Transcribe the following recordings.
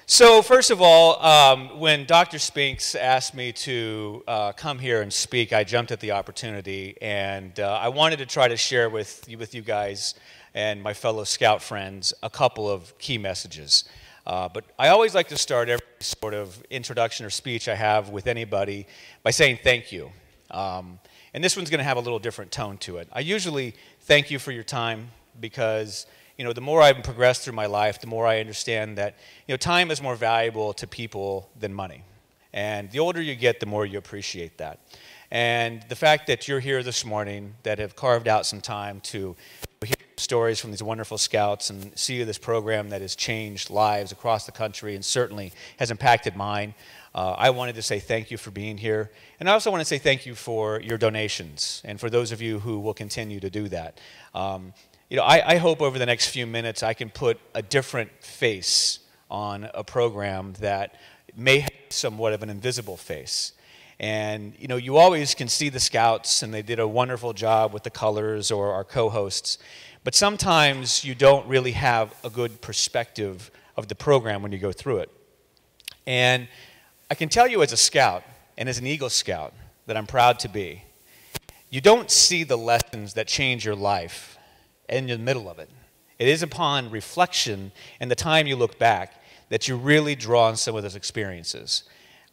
So first of all, when Dr. Spinks asked me to come here and speak, I jumped at the opportunity, and I wanted to try to share with you guys and my fellow Scout friends a couple of key messages. But I always like to start every sort of introduction or speech I have with anybody by saying thank you. And this one's going to have a little different tone to it. I usually thank you for your time because the more I've progressed through my life, the more I understand that, time is more valuable to people than money. And the older you get, the more you appreciate that. And the fact that you're here this morning, that have carved out some time to hear stories from these wonderful scouts and see this program that has changed lives across the country and certainly has impacted mine, I wanted to say thank you for being here. And I also want to say thank you for your donations and for those of you who will continue to do that. I hope over the next few minutes I can put a different face on a program that may have somewhat of an invisible face. And, you always can see the Scouts, and they did a wonderful job with the colors or our co-hosts. But sometimes you don't really have a good perspective of the program when you go through it. And I can tell you as a Scout, and as an Eagle Scout, that I'm proud to be, you don't see the lessons that change your life in the middle of it. It is upon reflection and the time you look back that you really draw on some of those experiences.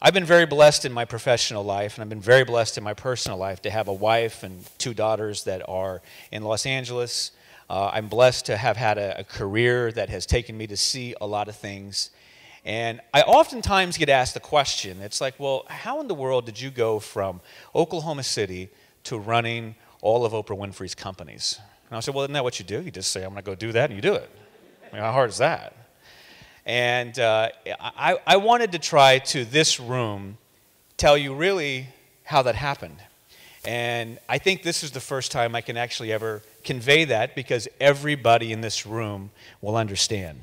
I've been very blessed in my professional life, and I've been very blessed in my personal life to have a wife and 2 daughters that are in Los Angeles. I'm blessed to have had a career that has taken me to see a lot of things. And I oftentimes get asked the question, it's like, well, how in the world did you go from Oklahoma City to running all of Oprah Winfrey's companies? And I said, well, isn't that what you do? You just say, I'm going to go do that, and you do it. I mean, how hard is that? And I wanted to try to this room tell you really how that happened. And I think this is the first time I can actually ever convey that because everybody in this room will understand.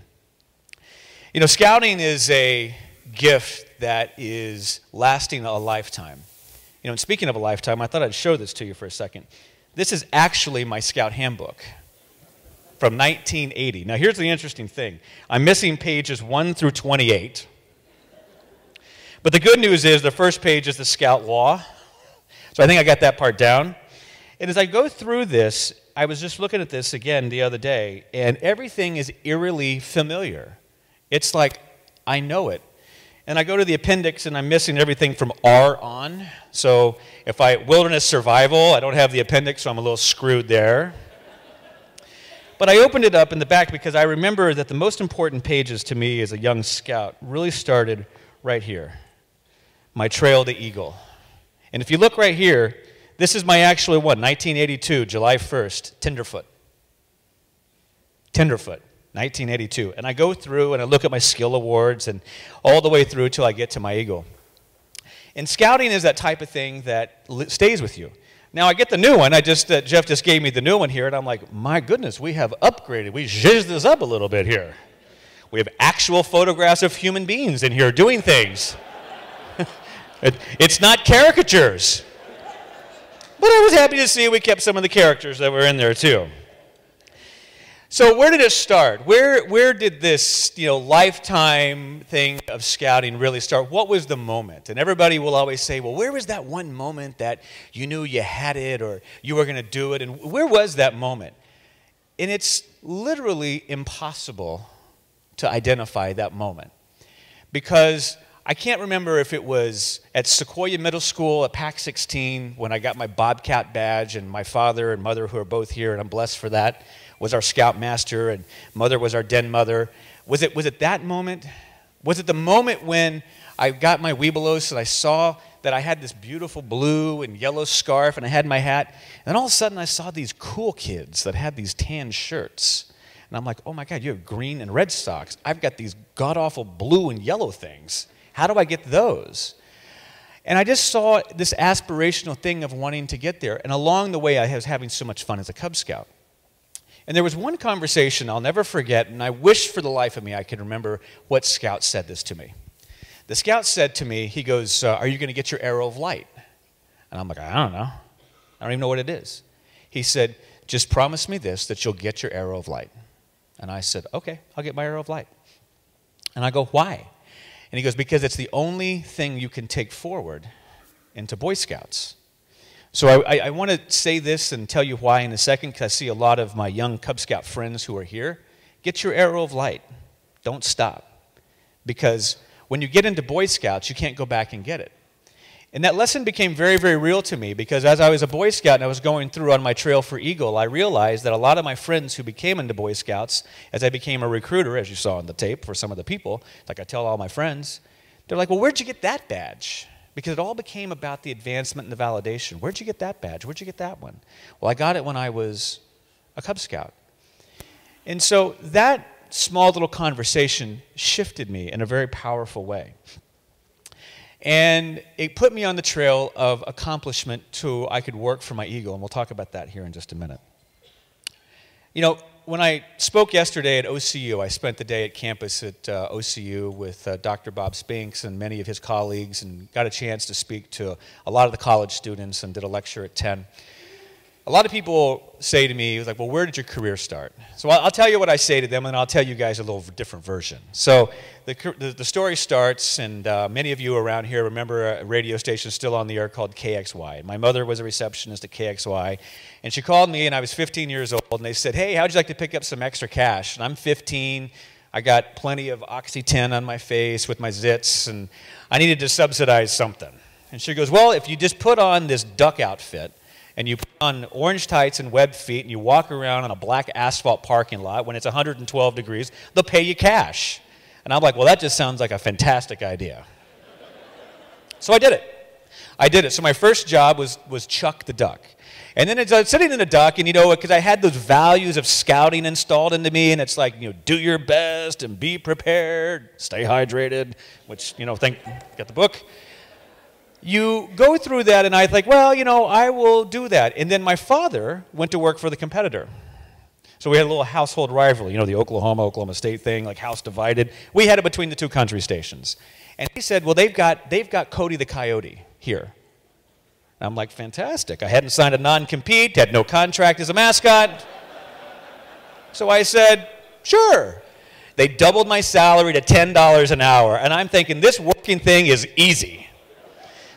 Scouting is a gift that is lasting a lifetime. And speaking of a lifetime, I thought I'd show this to you for a second. This is actually my Scout handbook from 1980. Now, here's the interesting thing. I'm missing pages 1 through 28. But the good news is the first page is the Scout Law. So I think I got that part down. And as I go through this, I was just looking at this again the other day, and everything is eerily familiar. It's like I know it. And I go to the appendix, and I'm missing everything from R on. So if wilderness survival, I don't have the appendix, so I'm a little screwed there. But I opened it up in the back because I remember that the most important pages to me as a young scout really started right here, my Trail to Eagle. And if you look right here, this is my actual one, 1982, July 1st, Tenderfoot. Tenderfoot. 1982. And I go through and I look at my skill awards and all the way through till I get to my Eagle. And scouting is that type of thing that stays with you. Now I get the new one. Jeff just gave me the new one here, and I'm like, my goodness, we have upgraded. We zhuzhed this up a little bit here. We have actual photographs of human beings in here doing things. It's not caricatures. But I was happy to see we kept some of the characters that were in there too. So where did it start? Where did this lifetime thing of scouting really start? What was the moment? And everybody will always say, well, where was that one moment that you knew you had it or you were going to do it? And where was that moment? And it's literally impossible to identify that moment because I can't remember if it was at Sequoia Middle School at PAC 16 when I got my Bobcat badge, and my father and mother, who are both here, and I'm blessed for that, was our scoutmaster, and mother was our den mother. Was it that moment? Was it the moment when I got my Webelos and I saw that I had this beautiful blue and yellow scarf and I had my hat, and then all of a sudden I saw these cool kids that had these tan shirts, and I'm like, oh my God, you have green and red socks. I've got these god-awful blue and yellow things. How do I get those? And I just saw this aspirational thing of wanting to get there, and along the way I was having so much fun as a Cub Scout. And there was one conversation I'll never forget, and I wish for the life of me I could remember what scout said this to me. The scout said to me, he goes, are you going to get your arrow of light? And I'm like, I don't know. I don't even know what it is. He said, just promise me this, that you'll get your arrow of light. And I said, okay, I'll get my arrow of light. And I go, why? And he goes, because it's the only thing you can take forward into Boy Scouts. So I want to say this and tell you why in a second, because I see a lot of my young Cub Scout friends who are here. Get your arrow of light. Don't stop. Because when you get into Boy Scouts, you can't go back and get it. And that lesson became very, very real to me, because as I was a Boy Scout and I was going through on my trail for Eagle, I realized that a lot of my friends who became into Boy Scouts, as I became a recruiter, as you saw on the tape for some of the people, like I tell all my friends, they're like, well, where'd you get that badge? Because it all became about the advancement and the validation. Where'd you get that badge? Where'd you get that one? Well, I got it when I was a Cub Scout. And so that small little conversation shifted me in a very powerful way. And it put me on the trail of accomplishment to I could work for my Eagle, and we'll talk about that here in just a minute. You know, when I spoke yesterday at OCU, I spent the day at campus at OCU with Dr. Bob Spinks and many of his colleagues, and got a chance to speak to a lot of the college students and did a lecture at 10. A lot of people say to me, like, well, where did your career start? So I'll tell you what I say to them, and I'll tell you guys a little different version. So the story starts, and many of you around here remember a radio station still on the air called KXY. My mother was a receptionist at KXY, and she called me, and I was 15 years old, and they said, hey, how'd you like to pick up some extra cash? And I'm 15. I got plenty of Oxy-10 on my face with my zits, and I needed to subsidize something. And she goes, well, if you just put on this duck outfit, and you put on orange tights and webbed feet, and you walk around on a black asphalt parking lot when it's 112 degrees, they'll pay you cash. And I'm like, well, that just sounds like a fantastic idea. So I did it. So my first job was Chuck the Duck. And then it's sitting in the duck, and, you know, because I had those values of scouting installed into me, and it's like, you know, do your best and be prepared, stay hydrated, which, you know, got the book. You go through that, and I think, well, you know, I will do that. And then my father went to work for the competitor. So we had a little household rivalry, you know, the Oklahoma State thing, like house divided. We had it between the two country stations. And he said, well, they've got Cody the Coyote here. And I'm like, fantastic. I hadn't signed a non-compete, had no contract as a mascot. So I said, sure. They doubled my salary to $10 an hour. And I'm thinking, this working thing is easy.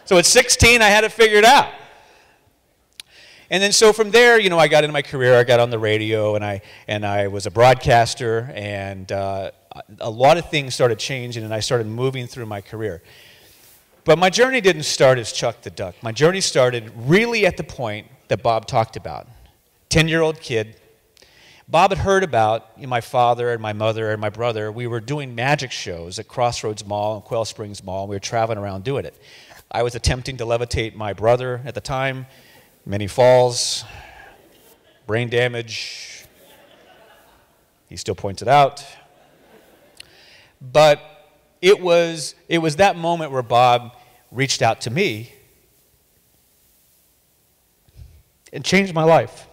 So at 16, I had it figured out. And then so from there, you know, I got into my career. I got on the radio, and I was a broadcaster, and a lot of things started changing, and I started moving through my career. But my journey didn't start as Chuck the Duck. My journey started really at the point that Bob talked about. 10-year-old kid. Bob had heard about my father and my mother and my brother. We were doing magic shows at Crossroads Mall and Quail Springs Mall, and we were traveling around doing it. I was attempting to levitate my brother at the time. Many falls, brain damage. He still points it out. But it was that moment where Bob reached out to me and changed my life.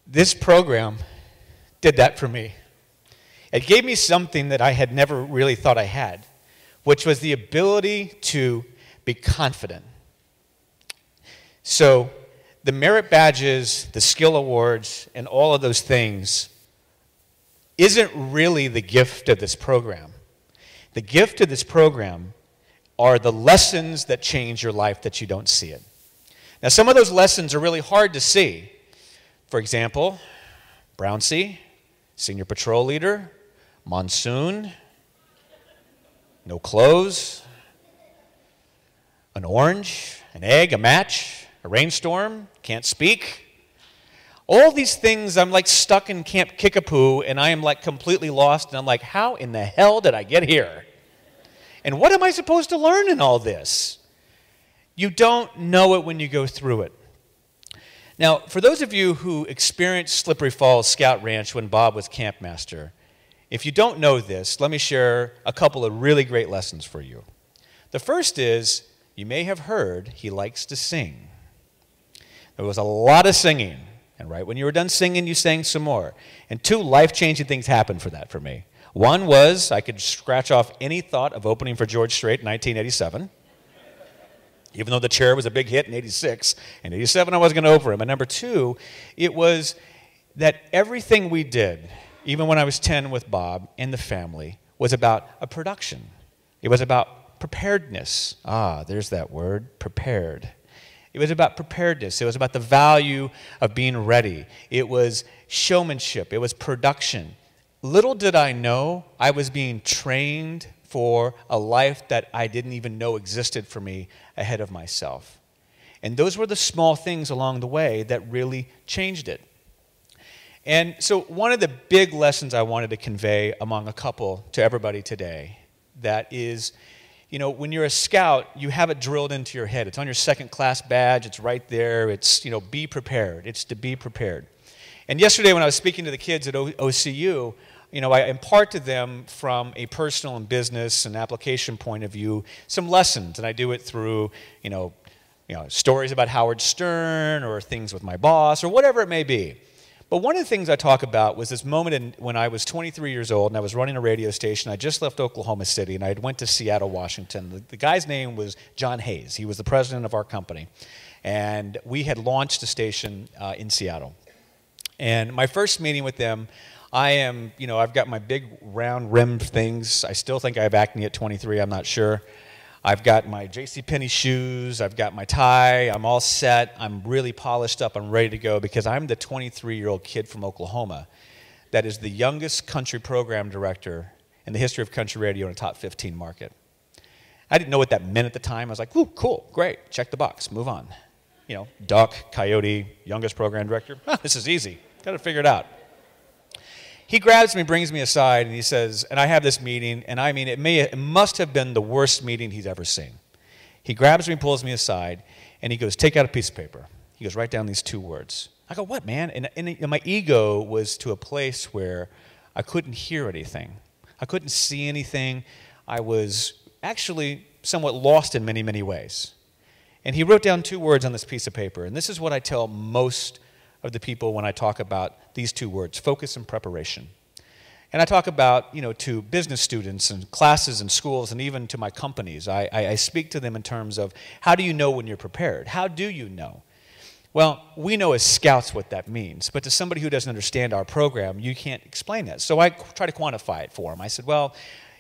This program did that for me. It gave me something that I had never really thought I had, which was the ability to be confident. So the merit badges, the skill awards, and all of those things isn't really the gift of this program. The gift of this program are the lessons that change your life that you don't see it. Now, some of those lessons are really hard to see. For example, Brown Sea, Senior Patrol Leader, Monsoon, no clothes, an orange, an egg, a match, a rainstorm, can't speak. All these things, I'm like stuck in Camp Kickapoo, and I am like completely lost, and I'm like, how in the hell did I get here? And what am I supposed to learn in all this? You don't know it when you go through it. Now, for those of you who experienced Slippery Falls Scout Ranch when Bob was campmaster, if you don't know this, let me share a couple of really great lessons for you. The first is, you may have heard he likes to sing. There was a lot of singing, and right when you were done singing, you sang some more. And two life-changing things happened for me. One was I could scratch off any thought of opening for George Strait in 1987, even though The Chair was a big hit in 86. In 87, I wasn't going to open him. And number two, it was that everything we did, even when I was 10 with Bob and the family, was about a production. It was about preparedness. Ah, there's that word, prepared. It was about preparedness. It was about the value of being ready. It was showmanship. It was production. Little did I know I was being trained for a life that I didn't even know existed for me ahead of myself. And those were the small things along the way that really changed it. And so one of the big lessons I wanted to convey among a couple to everybody today, that is, you know, when you're a scout, you have it drilled into your head. It's on your second class badge. It's right there. It's, you know, be prepared. It's to be prepared. And yesterday when I was speaking to the kids at OCU, you know, I impart to them from a personal and business and application point of view some lessons. And I do it through, you know, stories about Howard Stern or things with my boss or whatever it may be. But one of the things I talk about was this moment when I was 23 years old and I was running a radio station. I just left Oklahoma City and I went to Seattle, Washington. The guy's name was John Hayes. He was the president of our company. And we had launched a station in Seattle. And my first meeting with them, I've got my big round rimmed things. I still think I have acne at 23, I'm not sure. I've got my JCPenney shoes, I've got my tie, I'm all set, I'm really polished up, I'm ready to go because I'm the 23-year-old kid from Oklahoma that is the youngest country program director in the history of country radio in a top 15 market. I didn't know what that meant at the time. I was like, ooh, cool, great, check the box, move on. You know, duck, coyote, youngest program director, this is easy, got to figure it out. He grabs me, brings me aside, and he says, and I have this meeting, and I mean, it must have been the worst meeting he's ever seen. He grabs me, pulls me aside, and he goes, take out a piece of paper. He goes, write down these 2 words. I go, what, man? And my ego was to a place where I couldn't hear anything. I couldn't see anything. I was actually somewhat lost in many, many ways. And he wrote down 2 words on this piece of paper, and this is what I tell most of the people when I talk about these 2 words, focus and preparation. And I talk about, you know, to business students and classes and schools and even to my companies. I speak to them in terms of how do you know when you're prepared? How do you know? Well, we know as scouts what that means, but to somebody who doesn't understand our program, you can't explain that. So I try to quantify it for them. I said, well,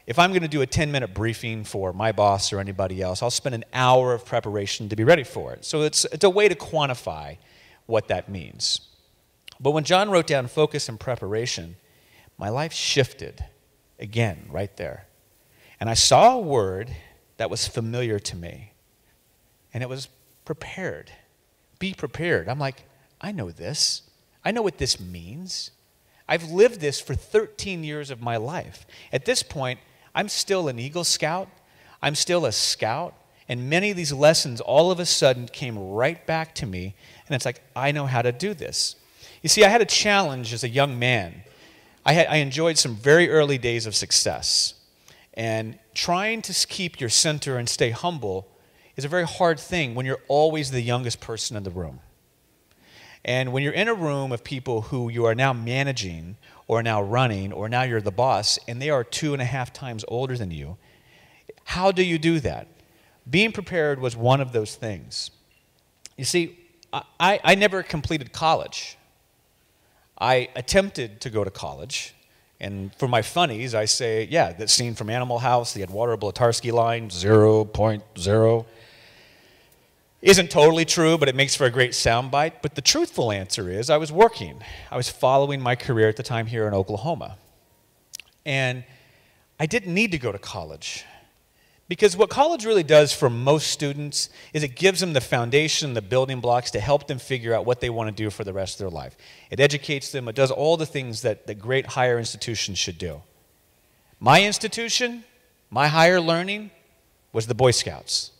if I'm going to do a 10-minute briefing for my boss or anybody else, I'll spend an hour of preparation to be ready for it. So it's a way to quantify what that means. But when John wrote down focus and preparation, my life shifted again right there. And I saw a word that was familiar to me, and it was prepared. Be prepared. I'm like, I know this. I know what this means. I've lived this for 13 years of my life. At this point, I'm still an Eagle Scout. I'm still a scout. And many of these lessons all of a sudden came right back to me, and it's like, I know how to do this. You see, I had a challenge as a young man. I enjoyed some very early days of success. And trying to keep your center and stay humble is a very hard thing when you're always the youngest person in the room. And when you're in a room of people who you are now managing or now running or now you're the boss and they are 2.5 times older than you, how do you do that? Being prepared was one of those things. You see, I never completed college. I attempted to go to college, and for my funnies, I say, yeah, that scene from Animal House, the Eduardo Blatarsky line, 0.0, isn't totally true, but it makes for a great soundbite. But the truthful answer is I was working. I was following my career at the time here in Oklahoma. And I didn't need to go to college. Because what college really does for most students is it gives them the foundation, the building blocks to help them figure out what they want to do for the rest of their life. It educates them. It does all the things that great higher institutions should do. My institution, my higher learning, was the Boy Scouts,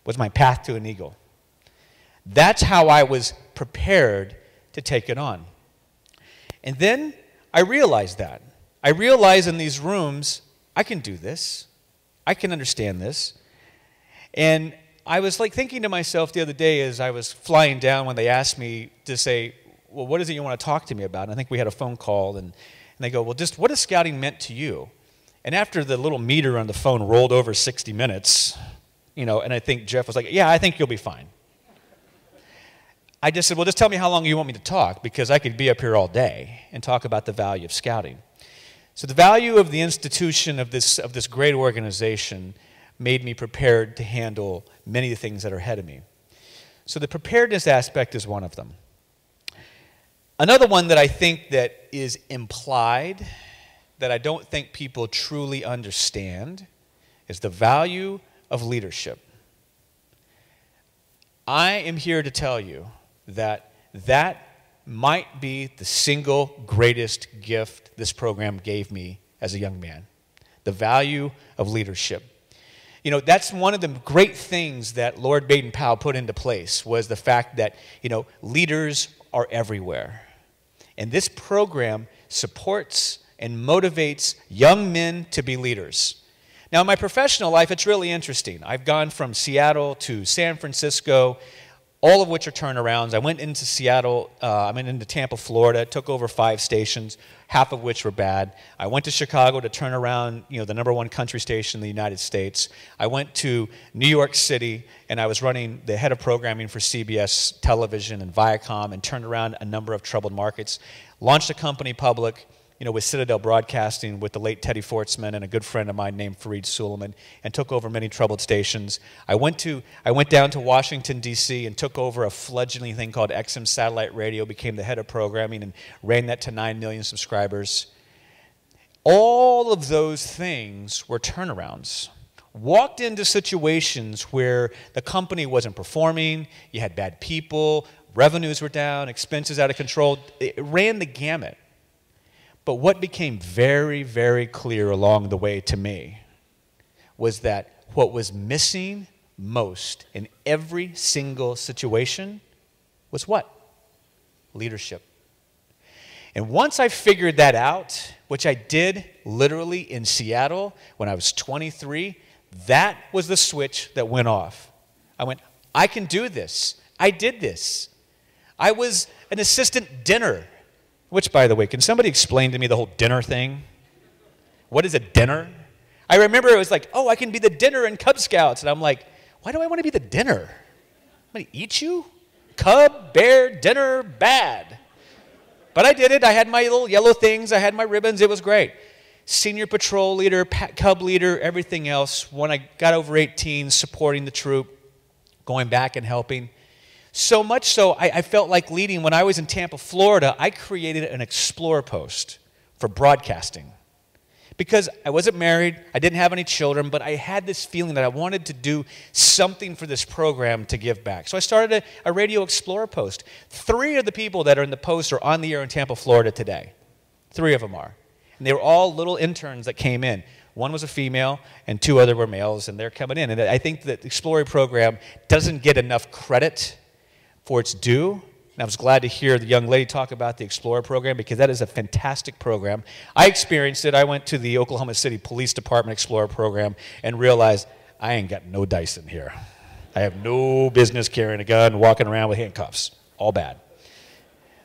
was my path to an eagle. That's how I was prepared to take it on. And then I realized that. I realized in these rooms, I can do this. I can understand this. And I was like thinking to myself the other day as I was flying down when they asked me to say, well, what is it you want to talk to me about? And I think we had a phone call, and they go, well, just what has scouting meant to you? And after the little meter on the phone rolled over 60 minutes, you know, and I think Jeff was like, yeah, I think you'll be fine. I just said, well, just tell me how long you want me to talk, because I could be up here all day and talk about the value of scouting. So the value of the institution of this great organization made me prepared to handle many of the things that are ahead of me. So the preparedness aspect is one of them. Another one that I think that is implied, that I don't think people truly understand, is the value of leadership. I am here to tell you that that might be the single greatest gift this program gave me as a young man, the value of leadership. You know, that's one of the great things that Lord Baden-Powell put into place, was the fact that, you know, leaders are everywhere. And this program supports and motivates young men to be leaders. Now, in my professional life, it's really interesting. I've gone from Seattle to San Francisco, all of which are turnarounds. I went into Seattle, I went into Tampa, Florida, took over 5 stations, half of which were bad. I went to Chicago to turn around, you know, the #1 country station in the United States. I went to New York City, and I was running the head of programming for CBS Television and Viacom, and turned around a number of troubled markets. Launched a company public, you know, with Citadel Broadcasting, with the late Teddy Fortsman and a good friend of mine named Fareed Suleiman, and took over many troubled stations. I went down to Washington, D.C., and took over a fledgling thing called XM Satellite Radio, became the head of programming, and ran that to 9 million subscribers. All of those things were turnarounds. Walked into situations where the company wasn't performing, you had bad people, revenues were down, expenses out of control. It ran the gamut. But what became very, very clear along the way to me was that what was missing most in every single situation was what? Leadership. And once I figured that out, which I did literally in Seattle when I was 23, that was the switch that went off. I went, I can do this. I did this. I was an assistant dinner. Which, by the way, can somebody explain to me the whole dinner thing? What is a dinner? I remember it was like, oh, I can be the dinner in Cub Scouts. And I'm like, why do I want to be the dinner? I'm going to eat you? Cub, bear, dinner, bad. But I did it. I had my little yellow things. I had my ribbons. It was great. Senior patrol leader, Cub leader, everything else. When I got over 18, supporting the troop, going back and helping. So much so, I felt like leading. When I was in Tampa, Florida, I created an Explorer post for broadcasting. Because I wasn't married, I didn't have any children, but I had this feeling that I wanted to do something for this program to give back. So I started a Radio Explorer post. 3 of the people that are in the post are on the air in Tampa, Florida today. 3 of them are. And they were all little interns that came in. One was a female, and 2 other were males, and they're coming in. And I think that the Explorer program doesn't get enough credit for its due. And I was glad to hear the young lady talk about the Explorer program, because that is a fantastic program. I experienced it. I went to the Oklahoma City Police Department Explorer program and realized I ain't got no dice in here. I have no business carrying a gun, walking around with handcuffs. All bad.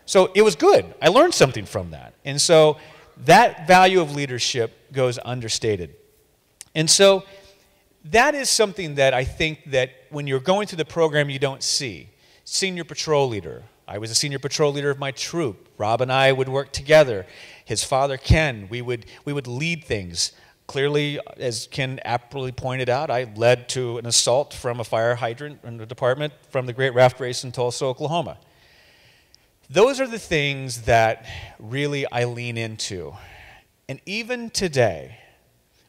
So it was good. I learned something from that. And so that value of leadership goes understated. And so that is something that I think that when you're going through the program you don't see. Senior patrol leader. I was a senior patrol leader of my troop. Rob and I would work together. His father, Ken, we would lead things. Clearly, as Ken aptly pointed out, I led to an assault from a fire hydrant in the department from the Great Raft Race in Tulsa, Oklahoma. Those are the things that really I lean into. And even today,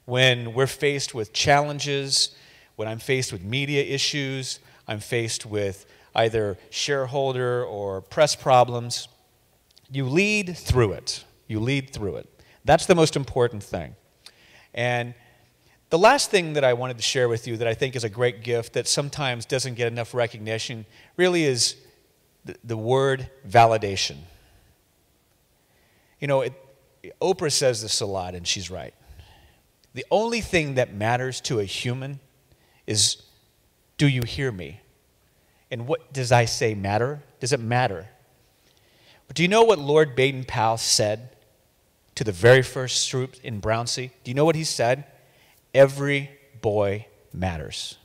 when we're faced with challenges, when I'm faced with media issues, I'm faced with either shareholder or press problems, you lead through it. You lead through it. That's the most important thing. And the last thing that I wanted to share with you that I think is a great gift that sometimes doesn't get enough recognition really is the word validation. You know, Oprah says this a lot, and she's right. The only thing that matters to a human is, do you hear me? And what does I say matter? Does it matter? But do you know what Lord Baden-Powell said to the very first troop in Brownsea? Do you know what he said? Every boy matters.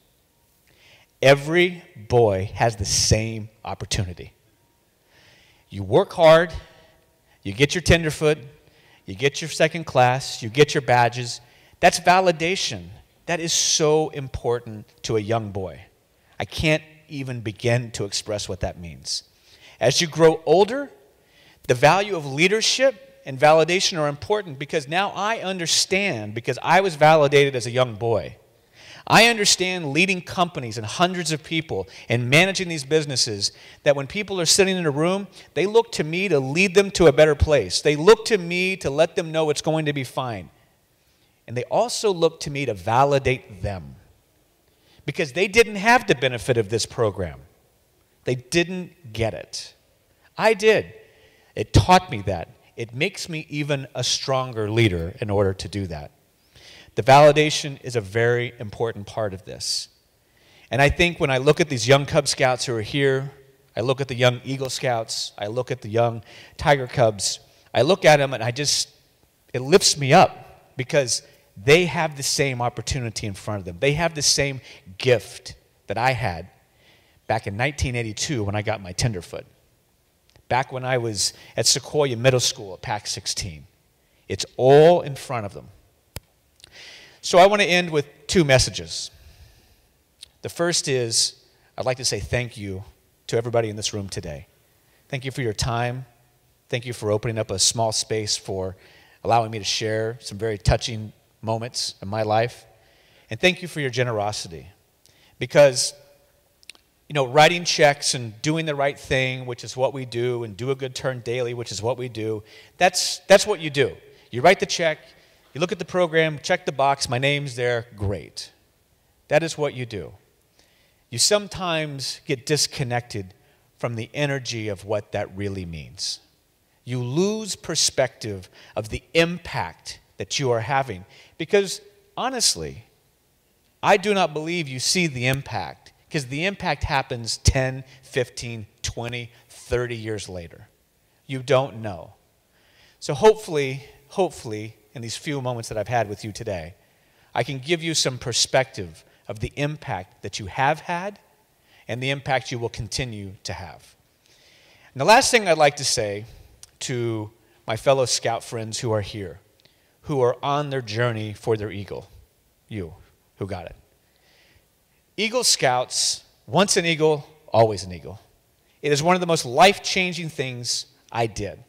Every boy has the same opportunity. You work hard, you get your tenderfoot, you get your second class, you get your badges. That's validation. That is so important to a young boy. I can't even begin to express what that means. As you grow older, the value of leadership and validation are important because now I understand, because I was validated as a young boy. I understand leading companies and hundreds of people and managing these businesses, that when people are sitting in a room, they look to me to lead them to a better place. They look to me to let them know it's going to be fine. And they also look to me to validate them, because they didn't have the benefit of this program. They didn't get it. I did. It taught me that. It makes me even a stronger leader in order to do that. The validation is a very important part of this. And I think when I look at these young Cub Scouts who are here, I look at the young Eagle Scouts, I look at the young Tiger Cubs, I look at them and it lifts me up, because they have the same opportunity in front of them. They have the same gift that I had back in 1982 when I got my tenderfoot. Back when I was at Sequoia Middle School at PAC 16. It's all in front of them. So I want to end with two messages. The first is, I'd like to say thank you to everybody in this room today. Thank you for your time. Thank you for opening up a small space for allowing me to share some very touching moments in my life. And thank you for your generosity. Because, writing checks and doing the right thing, which is what we do, and do a good turn daily, which is what we do, that's what you do. You write the check, you look at the program, check the box, my name's there, great. That is what you do. You sometimes get disconnected from the energy of what that really means. You lose perspective of the impact that you are having. Because, honestly, I do not believe you see the impact, because the impact happens 10, 15, 20, 30 years later. You don't know. So hopefully, in these few moments that I've had with you today, I can give you some perspective of the impact that you have had and the impact you will continue to have. And the last thing I'd like to say to my fellow Scout friends who are here, who are on their journey for their Eagle, you who got it. Eagle Scouts, once an Eagle, always an Eagle. It is one of the most life-changing things I did.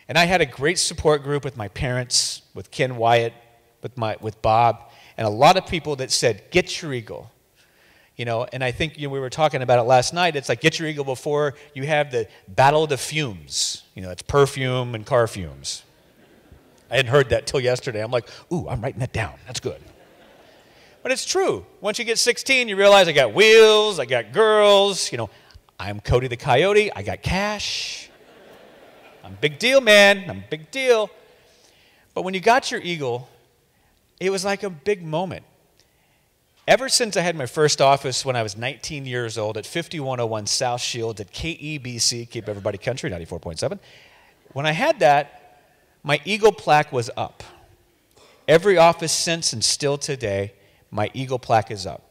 And I had a great support group with my parents, with Ken Wyatt, with Bob, and a lot of people that said, get your Eagle. And I think we were talking about it last night. It's like, get your Eagle before you have the battle of the fumes. It's perfume and car fumes. I hadn't heard that till yesterday. I'm like, ooh, I'm writing that down. That's good. But it's true. Once you get 16, you realize I got wheels, I got girls. I'm Cody the Coyote. I got cash. I'm a big deal, man. I'm a big deal. But when you got your Eagle, it was like a big moment. Ever since I had my first office when I was 19 years old at 5101 South Shields at KEBC, Keep Everybody Country, 94.7, when I had that, my Eagle plaque was up. Every office since and still today, my Eagle plaque is up.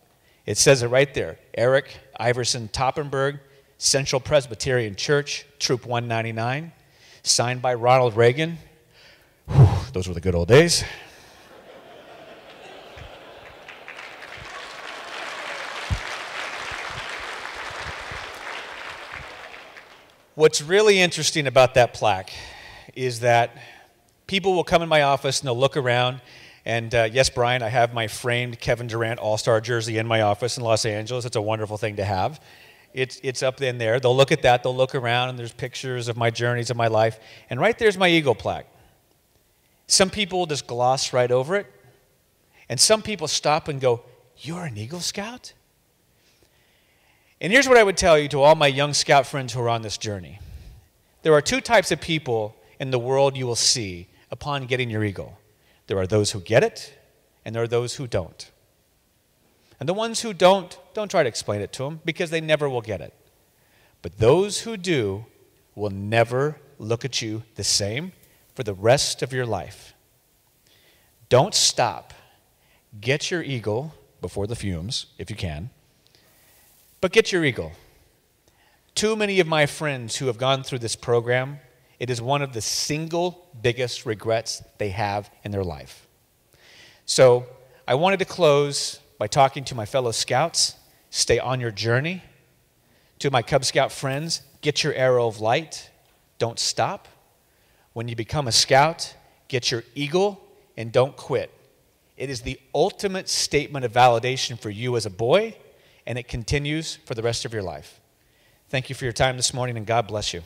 It says it right there. Eric Iverson Toppenberg, Central Presbyterian Church, Troop 199, signed by Ronald Reagan. Whew, those were the good old days. What's really interesting about that plaque is that people will come in my office and they'll look around. And yes, Brian, I have my framed Kevin Durant All-Star jersey in my office in Los Angeles. It's a wonderful thing to have. It's up in there. They'll look at that. They'll look around, and there's pictures of my journeys of my life. And right there's my Eagle plaque. Some people will just gloss right over it. And some people stop and go, you're an Eagle Scout? And here's what I would tell you to all my young Scout friends who are on this journey. There are two types of people in the world you will see upon getting your Eagle. There are those who get it, and there are those who don't. And the ones who don't try to explain it to them, because they never will get it. But those who do will never look at you the same for the rest of your life. Don't stop. Get your Eagle before the fumes, if you can. But get your Eagle. Too many of my friends who have gone through this program, It is one of the single biggest regrets they have in their life. So I wanted to close by talking to my fellow scouts. Stay on your journey. To my Cub Scout friends, get your arrow of light. Don't stop. When you become a scout, get your eagle and don't quit. It is the ultimate statement of validation for you as a boy, and it continues for the rest of your life. Thank you for your time this morning, and God bless you.